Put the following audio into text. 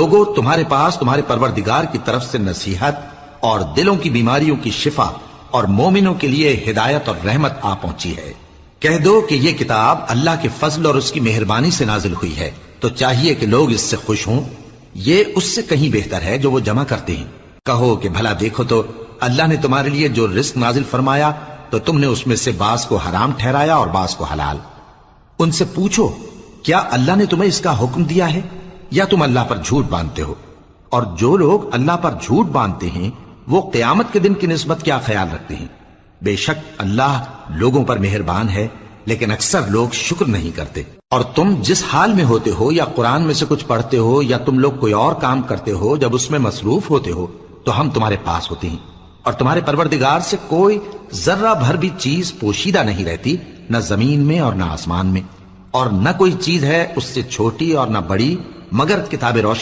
لوگوں تمہارے پاس تمہارے پروردگار کی طرف سے نصیحت اور دلوں کی بیماریوں کی شفا اور مومنوں کے لیے ہدایت اور رحمت آ پہنچی ہے۔ کہہ دو کہ یہ کتاب اللہ کے فضل اور اس کی مہربانی سے نازل ہوئی ہے، تو چاہیے کہ لوگ اس سے خوش ہوں، یہ اس سے کہیں بہتر ہے جو وہ جمع کرتے ہیں۔ کہو کہ بھلا دیکھو تو اللہ نے تمہارے لیے جو رزق نازل فرمایا تو تم نے اس میں سے بعض کو حرام ٹھہرایا اور بعض کو حلال۔ ان سے پوچھو کیا اللہ نے تمہیں اس کا حکم دیا ہے یا تم اللہ پر جھوٹ باندھتے ہو؟ اور جو لوگ اللہ پر جھوٹ باندھتے ہیں وہ قیامت کے دن کی نسبت کیا خیال رکھتے ہیں؟ بے شک اللہ لوگوں پر مہربان ہے، لیکن اکثر لوگ شکر نہیں کرتے۔ اور تم جس حال میں ہوتے ہو یا قرآن میں سے کچھ پڑھتے ہو یا تم لوگ کوئی اور کام کرتے ہو، جب اس میں مصروف ہوتے ہو تو ہم تمہارے پاس ہوتے ہیں، اور تمہارے پروردگار سے کوئی ذرہ بھر بھی چیز پوشیدہ نہیں رہتی، نہ زمین میں اور نہ آسمان میں، اور نہ کوئی چیز ہے اس سے چھوٹی اور نہ بڑی مگر کتاب روشن